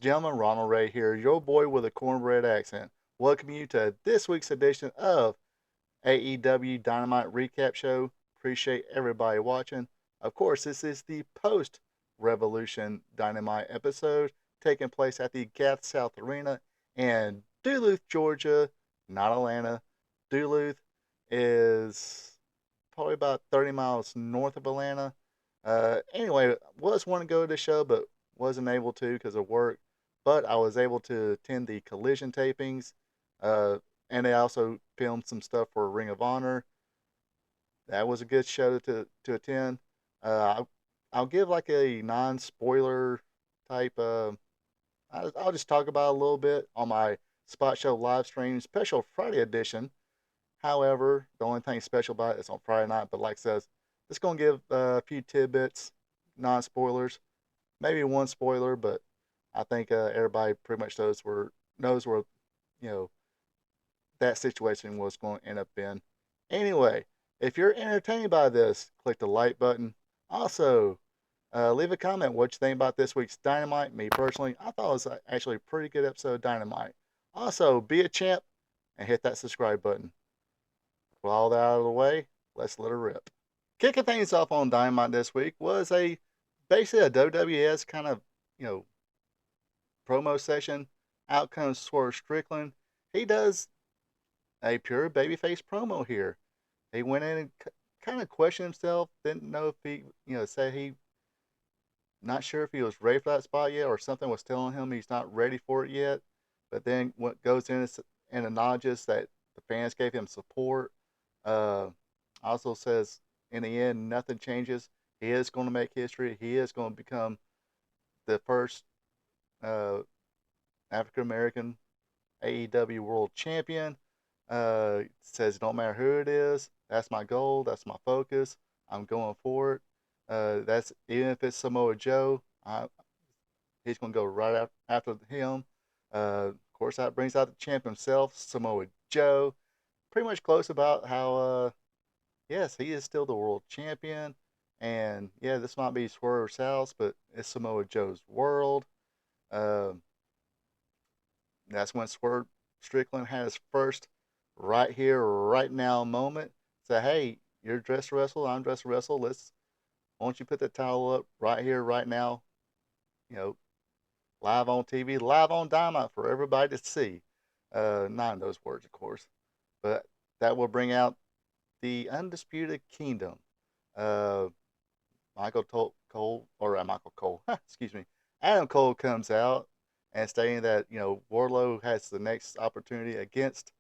and gentlemen, Ronald Ray here, your boy with a cornbread accent. Welcome you to this week's edition of AEW Dynamite Recap Show. Appreciate everybody watching. Of course, this is the post Revolution Dynamite episode taking place at the Gath South Arena in Duluth, Georgia, not Atlanta. Duluth is probably about 30 miles north of Atlanta. Anyway, was wanting to go to the show, but wasn't able to because of work. But I was able to attend the collision tapings, uh, and they also filmed some stuff for Ring of Honor. That was a good show to attend. I'll give like a non spoiler type. I'll just talk about it a little bit on my Spot Show live stream special Friday edition. However, the only thing special about it is on Friday night. But like I says, just gonna give a few tidbits, non spoilers, maybe one spoiler, but I think everybody pretty much knows where you know that situation was going to end up in. Anyway, if you're entertained by this, click the like button. Also, leave a comment what you think about this week's Dynamite. Me personally, I thought it was actually a pretty good episode of Dynamite. Also, be a champ and hit that subscribe button. With all that out of the way, let's let her rip. Kicking things off on Dynamite this week was a basically a WWS kind of you know promo session. Out comes Swerve Strickland. He does a pure babyface promo here. He went in and kind of questioned himself. Didn't know if he, said he not sure if he was ready for that spot yet, or something was telling him he's not ready for it yet. But then what goes in and acknowledges that the fans gave him support. Uh, also says in the end nothing changes. He is going to make history. He is going to become the first uh, African American AEW World Champion. Says it don't matter who it is. That's my goal. That's my focus. I'm going for it. That's even if it's Samoa Joe. He's going to go right after him. Of course, that brings out the champ himself, Samoa Joe. Pretty much close about how, yes, he is still the world champion. And yeah, this might be Swerve's house, but it's Samoa Joe's world. Uh, that's when Swerve Strickland had his first right here, right now moment. Say, hey, you're dressed to wrestle, I'm dressed to wrestle. Why don't you put the title up right here, right now? You know, live on TV, live on Dynamite for everybody to see. Not in those words, of course, but that will bring out the Undisputed Kingdom. Uh, Michael Cole, excuse me, Adam Cole comes out and stating that Wardlow has the next opportunity against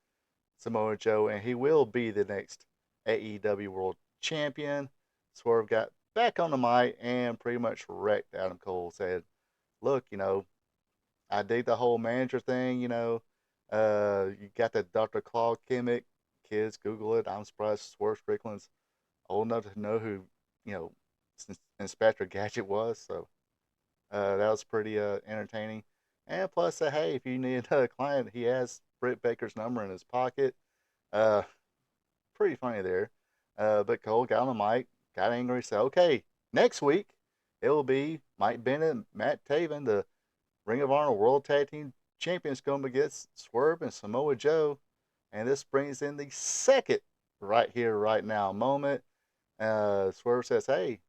Samoa Joe, and he will be the next AEW World Champion. Swerve got back on the mic and pretty much wrecked Adam Cole. Said, "Look, I dig the whole manager thing. You got the Dr. Claw gimmick. Kids, Google it. I'm surprised Swerve Strickland's old enough to know who you know Inspector Gadget was. So that was pretty entertaining. And plus, hey, if you need another client, he has Britt Baker's number in his pocket. Uh, Pretty funny there. But Cole got on the mic, got angry, said, okay, next week it will be Mike Bennett and Matt Taven, the Ring of Honor World Tag Team Champions, going against Swerve and Samoa Joe. And this brings in the second right here, right now moment. Swerve says, hey,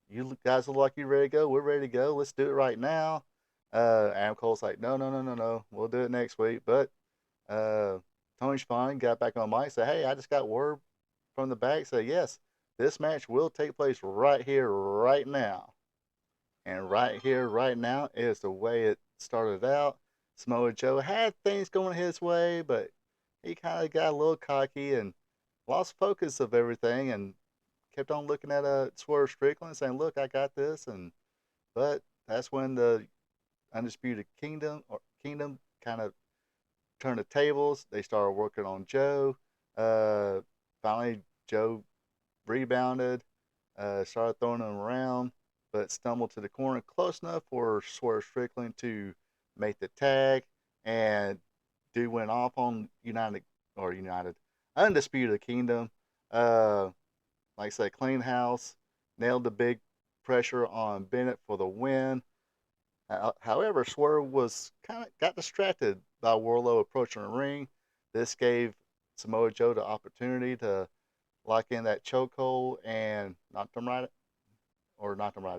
you guys look like you're ready to go. We're ready to go. Let's do it right now. Adam Cole's like, no, no, no, no, no. We'll do it next week. But uh, Tony Schiavone got back on mic, said, hey, I just got word from the back. Said, yes, this match will take place right here, right now. And right here, right now is the way it started out. Samoa Joe had things going his way, but he kind of got a little cocky and lost focus of everything and kept on looking at Swerve Strickland saying, look, I got this. But that's when the Undisputed Kingdom kind of turned the tables. They started working on Joe. Uh, Finally, Joe rebounded, started throwing him around, but stumbled to the corner close enough for Swerve Strickland to make the tag. And dude went off on United Undisputed Kingdom. Uh, like I said, clean house, nailed the big pressure on Bennett for the win. However, Swerve was kind of got distracted by Warlow approaching the ring. This gave Samoa Joe the opportunity to lock in that chokehold and knock them right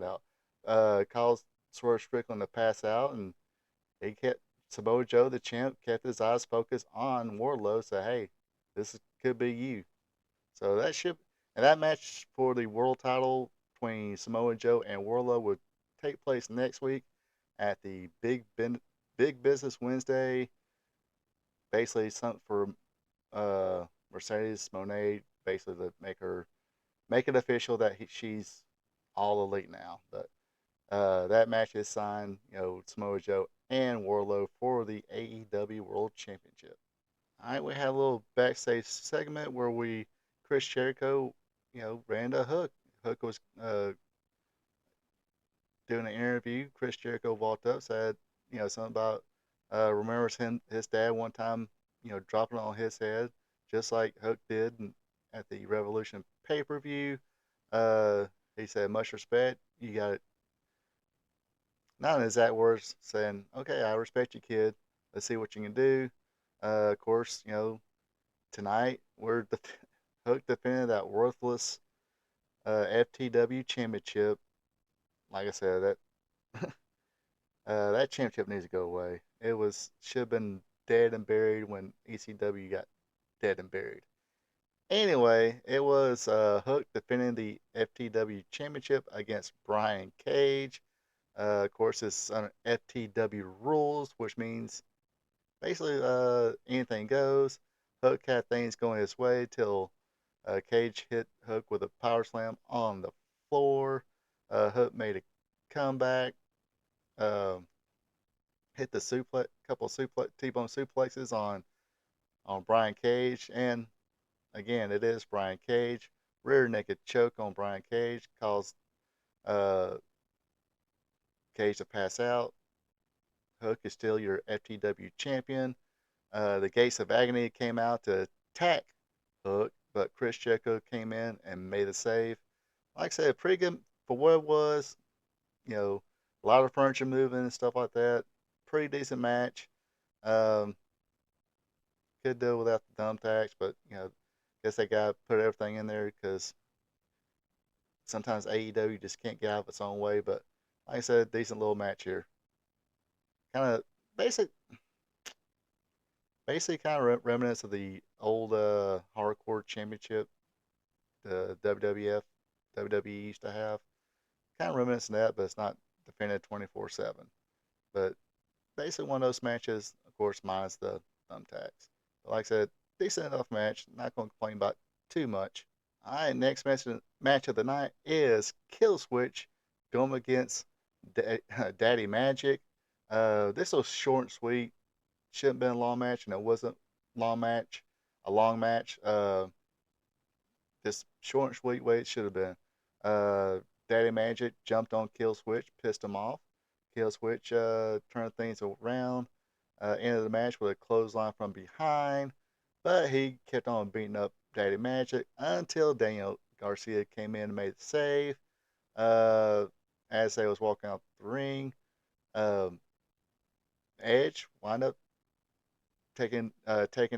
out. Caused Swerve Strickland to pass out, and he kept Samoa Joe, the champ, kept his eyes focused on Warlow. So hey, could be you. So that match for the world title between Samoa Joe and Warlow would take place next week at the Big Business Wednesday. Basically, something for Mercedes Monet, basically to make it official that she's all elite now. But that match is signed, Samoa Joe and Warlow for the AEW World Championship. All right, we had a little backstage segment where Chris Jericho, ran to Hook. Hook was doing an interview. Chris Jericho walked up, said, something about remembers his dad one time, dropping on his head, just like Hook did at the Revolution pay per view. Uh, he said, much respect. You got it. Not in exact words, saying, okay, I respect you, kid. Let's see what you can do. Of course, tonight Hook defended that worthless FTW championship. Like I said, that championship needs to go away. It should have been dead and buried when ECW got dead and buried. Anyway, it was Hook defending the FTW championship against Brian Cage. Of course, it's under FTW rules, which means basically anything goes. Hook had things going his way till Cage hit Hook with a power slam on the floor. Hook made a comeback, uh, hit the couple of T-bone suplexes on Brian Cage, and again, it is Brian Cage. Rear naked choke on Brian Cage caused uh, Cage to pass out. Hook is still your FTW champion. The Gates of Agony came out to attack Hook, but Chris Jericho came in and made a save. Like I said, pretty good for what it was. A lot of furniture moving and stuff like that. Pretty decent match. Um, could do without the thumbtacks, but guess they got to put everything in there because sometimes AEW just can't get out of its own way. But like I said, decent little match here. Kind of basic, basically kind of remnants of the old hardcore championship the WWE used to have. Kind of reminiscent of that, but it's not defended 24/7. But basically one of those matches, of course, minus the thumbtacks. But like I said, decent enough match. Not going to complain about too much. All right, next match of the night is Kill Switch going against Daddy Magic. This was short and sweet. Shouldn't have been a long match, and it wasn't long match. A long match. Just short and sweet way it should have been. Daddy Magic jumped on Kill Switch, pissed him off. Kill Switch turned things around. Ended the match with a clothesline from behind, but he kept on beating up Daddy Magic until Daniel Garcia came in and made the save. Uh, as they was walking out the ring, um, Edge wound up taking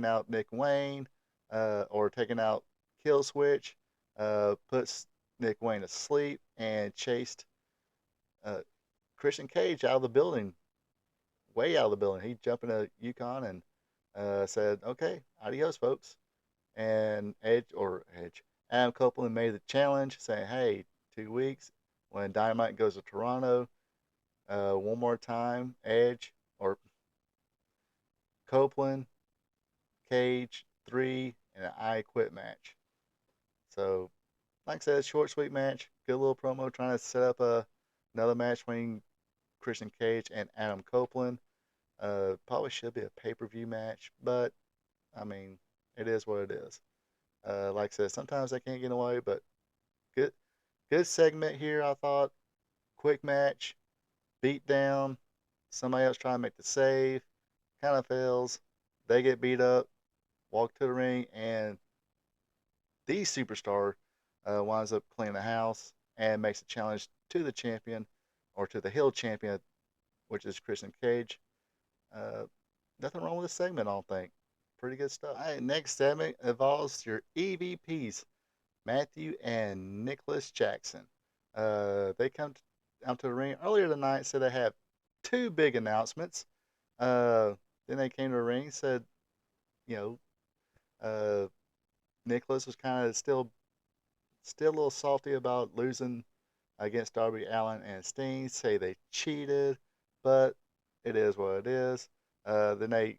out Nick Wayne, or taking out Kill Switch, puts Nick Wayne to sleep and chased uh, Christian Cage out of the building, way out of the building. He jumped into Yukon and said, "Okay, adios, folks." And Adam Copeland made the challenge, saying, "Hey, 2 weeks when Dynamite goes to Toronto, one more time, Edge or Copeland, Cage, 3, and an I Quit match." So, like I said, short, sweet match. Good little promo trying to set up another match between Christian Cage and Adam Copeland. Probably should be a pay per view match, but I mean, it is what it is. Like I said, sometimes they can't get away, but good, good segment here. I thought quick match, beat down. Somebody else trying to make the save, kind of fails. They get beat up, walk to the ring, and the superstar winds up cleaning the house and makes a challenge to the champion or to the Hill champion which is Christian Cage. Uh, Nothing wrong with this segment, I don't think. Pretty good stuff. All right, next segment involves your EVPs, Matthew and Nicholas Jackson. They come out to the ring earlier tonight, said they have two big announcements. Uh, then they came to the ring, said, you know, uh, Nicholas was kind of still a little salty about losing against Darby Allin and Sting. Say they cheated, but it is what it is. Then they,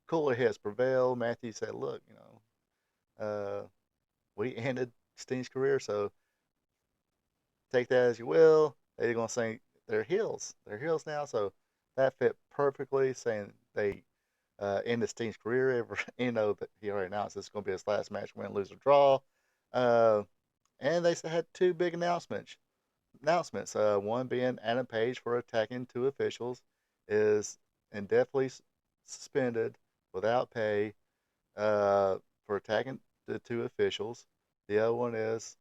cooler heads prevail. Matthew said, "Look, we ended Sting's career, so take that as you will." They're gonna say they're heels. They're heels now, so that fit perfectly. Saying they ended Sting's career. That he already announced this is gonna be his last match, win, lose, or draw. Uh, and they had two big announcements. One being Adam Page for attacking two officials is indefinitely suspended without pay for attacking the two officials. The other one is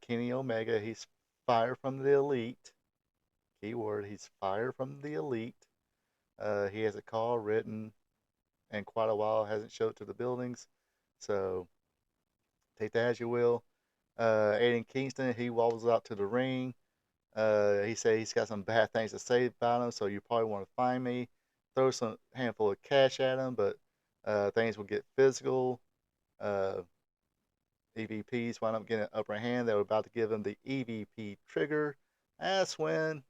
Kenny Omega. He's fired from the Elite. Keyword: he's fired from the Elite. He has a call written in quite a while. Hasn't showed to the buildings, so take that as you will. Aiden Kingston, he wobbles out to the ring. He said he's got some bad things to say about him, so you probably want to find me. Throw some handful of cash at him, but things will get physical. Uh, EVPs wind up getting an upper hand. They were about to give him the EVP trigger. That's when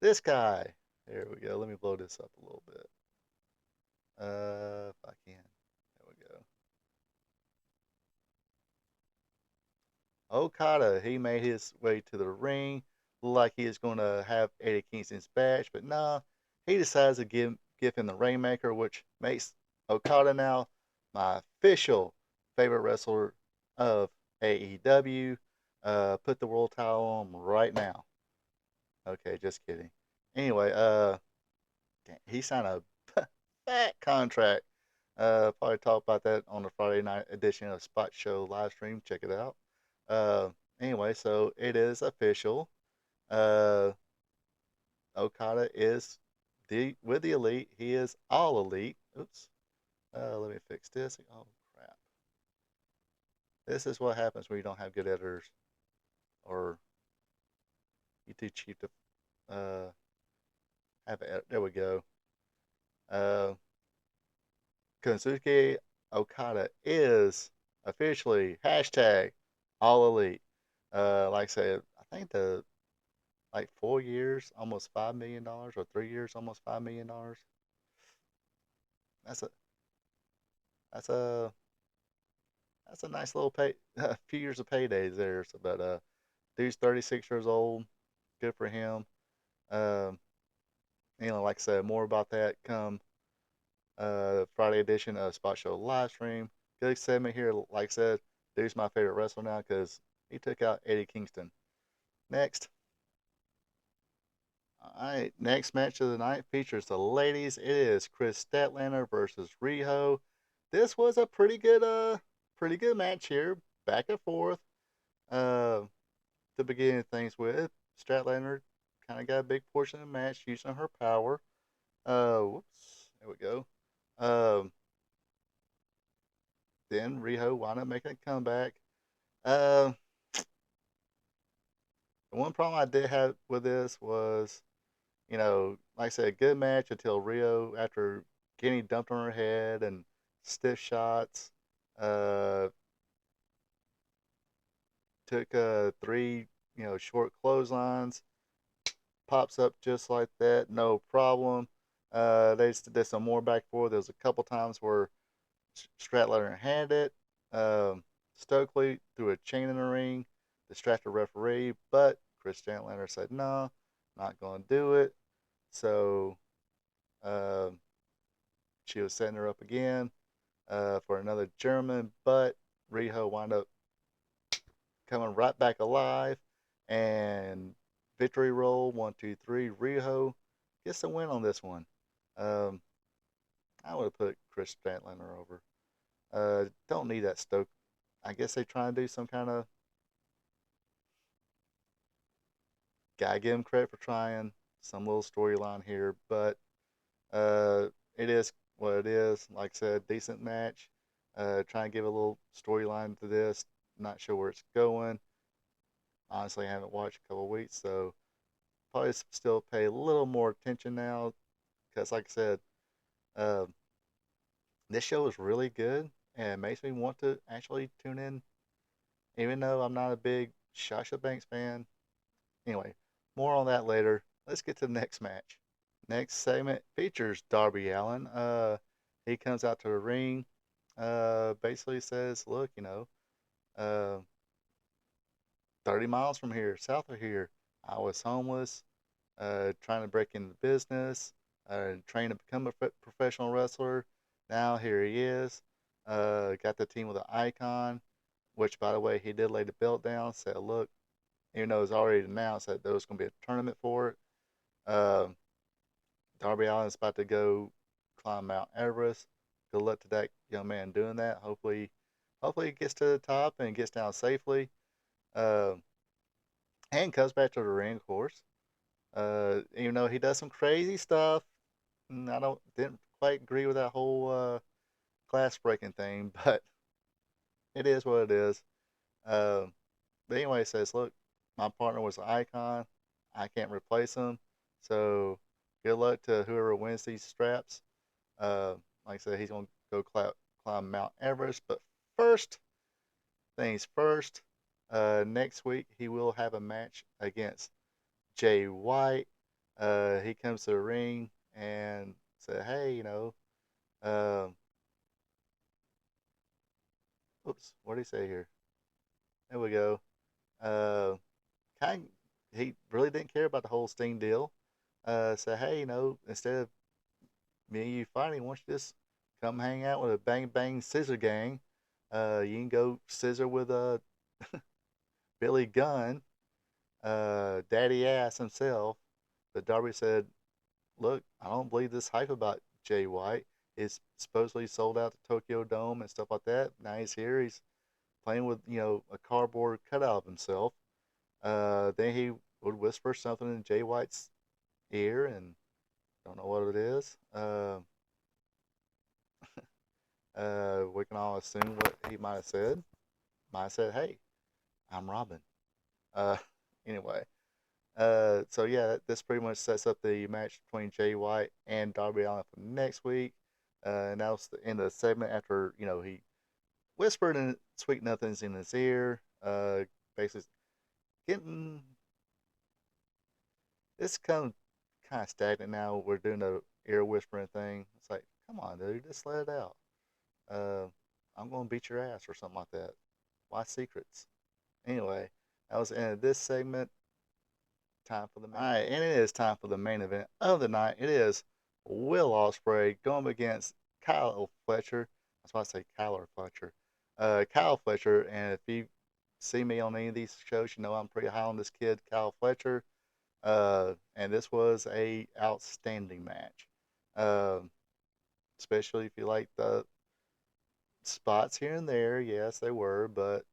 this guy. There we go. Let me blow this up a little bit. If I can. There we go. Okada, he made his way to the ring. Looked like he was going to have Eddie Kingston's badge, but nah, he decides to give him the Rainmaker, which makes Okada now my official favorite wrestler of AEW. Put the world title on him right now. Okay, just kidding. Anyway, he signed a fat contract. Probably talk about that on the Friday night edition of Spot Show live stream. Check it out. Uh, anyway, so it is official. Uh, Okada is with the elite. He is all elite. Oops. Let me fix this. Oh crap! This is what happens when you don't have good editors, or you too cheap to have it. There we go. Uh, Konosuke Okada is officially hashtag all elite. Like I said, I think the like 4 years, almost $5 million, or 3 years, almost $5 million. That's a that's a that's a nice little pay. A few years of paydays there. So, but dude's 36 years old. Good for him. Um, like I said, more about that come Friday edition of Spot Show live stream. Good segment here. Like I said, dude's my favorite wrestler now because he took out Eddie Kingston. Next. All right, next match of the night features the ladies. It is Chris Statlander versus Riho. This was a pretty good match here, back and forth. Uh, to begin things with, Statlander kind of got a big portion of the match using her power. Whoops, there we go. Um, then Riho wound up making a comeback. Uh, the one problem I did have with this was, like I said, good match until Rio, after getting dumped on her head and stiff shots, uh, took three, short clotheslines, pops up just like that, no problem. They did some more back and forth. There was a couple times where Stratlander had it. Um, Stokely threw a chain in the ring, distracted the referee, but Chris Statlander said, no, not going to do it. So um, she was setting her up again for another German, but Riho wound up coming right back alive. And victory roll 1, 2, 3. Riho gets the win on this one. Um, I would have put Chris Statlander over. Don't need that Stoke. I guess they try and do some kind of. Gotta give him credit for trying. some little storyline here, but uh, it is what it is. Like I said, decent match. Trying to give a little storyline to this. Not sure where it's going. Honestly, I haven't watched a couple of weeks, so probably still pay a little more attention now because, like I said, uh, this show is really good and it makes me want to actually tune in, even though I'm not a big Sasha Banks fan. Anyway, more on that later. Let's get to the next match. Next segment features Darby Allin. He comes out to the ring. Basically says, "Look, uh, 30 miles from here, south of here, I was homeless, trying to break into business, trying to become a professional wrestler. Now here he is. Got the team with an icon, which, by the way, he did lay the belt down. Said, look, even though it's already announced that there was going to be a tournament for it, uh, Darby Allin's about to go climb Mount Everest. Good luck to that young man doing that. Hopefully he gets to the top and gets down safely. Uh, and comes back to the ring, of course. Even though he does some crazy stuff, and I don't didn't quite agree with that whole glass breaking thing, but it is what it is. Uh, but anyway, it says, look, my partner was an icon. I can't replace him. So good luck to whoever wins these straps. Uh, like I said, he's going to go climb Mount Everest. But first things first, next week he will have a match against Jay White. He comes to the ring and said, hey, um, oops, what did he say here? There we go. Uh, kind he really didn't care about the whole Sting deal. Said, hey, instead of me and you fighting, why don't you just come hang out with a Bang Bang Scissor Gang? You can go scissor with Billy Gunn, Daddy Ass himself. But Darby said, look, I don't believe this hype about Jay White. It's supposedly sold out the Tokyo Dome and stuff like that. Now he's here. He's playing with, a cardboard cutout of himself. Then he would whisper something in Jay White's ear, and don't know what it is. We can all assume what he might have said. Might have said, "Hey, I'm Robin." Uh, anyway, so yeah, this pretty much sets up the match between Jay White and Darby Allin for next week. And that was the end of the segment after he whispered in sweet nothings in his ear. Basically getting it's kind of stagnant now. We're doing the ear whispering thing. It's like, come on, dude, just let it out. Uh, I'm gonna beat your ass or something like that. Why secrets? Anyway, that was the end of this segment. Time for the main. All right, and it is time for the main event of the night. It is Will Ospreay going against Kyle Fletcher. That's why I say Kyler Fletcher. Kyle Fletcher, and if you see me on any of these shows, you know I'm pretty high on this kid, Kyle Fletcher. And this was a outstanding match. Um, Especially if you like the spots here and there. Yes, they were, but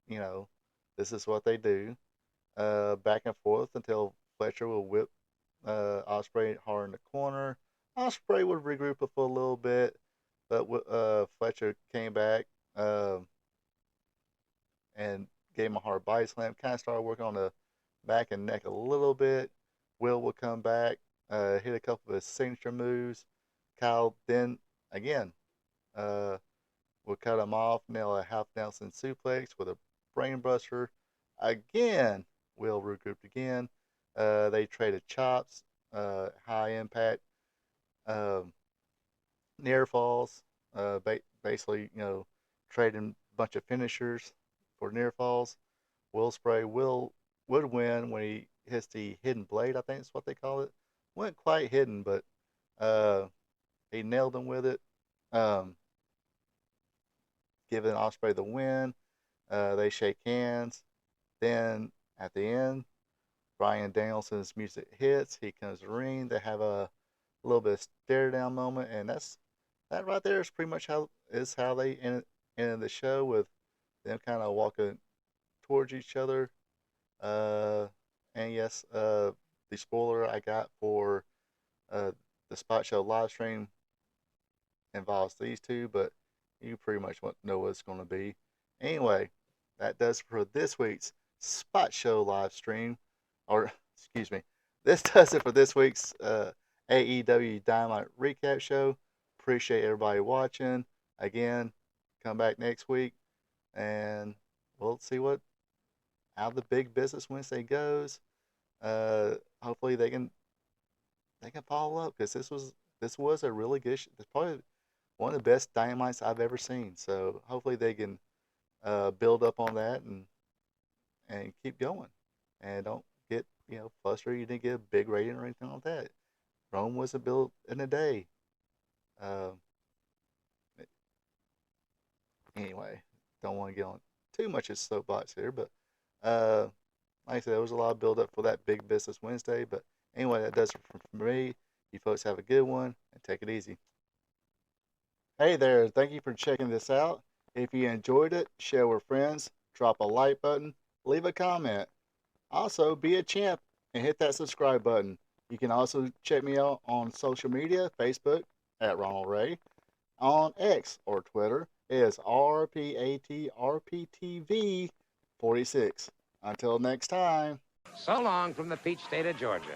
you know, this is what they do. Back and forth until Fletcher will whip Osprey hard in the corner. Osprey would regroup for a little bit, but Fletcher came back and gave him a hard body slam. Kind of started working on the back and neck a little bit. Will would come back, hit a couple of his signature moves. Kyle then again uh, will cut him off, nail a half Nelson suplex with a brainbuster. Again, Will regrouped again. They traded chops, high impact, um, near falls. Basically, trading a bunch of finishers for near falls. Will Spray would win when he hits the hidden blade. I think that's what they call it. Wasn't quite hidden, but uh, he nailed him with it, um, giving Osprey the win. They shake hands. Then at the end, Brian Danielson's music hits. He comes to the ring. They have a little bit of stare down moment, and that right there is pretty much how they ended the show with them kind of walking towards each other. Uh, and yes, the spoiler I got for uh, the Spot Show live stream involves these two, but you pretty much know what it's going to be. Anyway, that does for this week's Spot Show live stream, or excuse me, this does it for this week's AEW Dynamite Recap show. Appreciate everybody watching. Again, come back next week, and we'll see what how the big business Wednesday goes. Hopefully they can follow up because this was a really good. It's probably one of the best dynamites I've ever seen. So hopefully they can build up on that and keep going, and don't get frustrated. You didn't get a big rating or anything like that. Rome wasn't built in a day. Uh, anyway, don't want to get on too much of soapbox here, but uh, like I said, there was a lot of build up for that big business Wednesday. But anyway, that does it for me. You folks have a good one and take it easy. Hey there, thank you for checking this out. If you enjoyed it, share with friends, drop a like button, leave a comment. Also, be a champ and hit that subscribe button. You can also check me out on social media, Facebook at Ronald Ray, on X or Twitter is RPATRPTV46. Until next time. So long from the peach state of Georgia.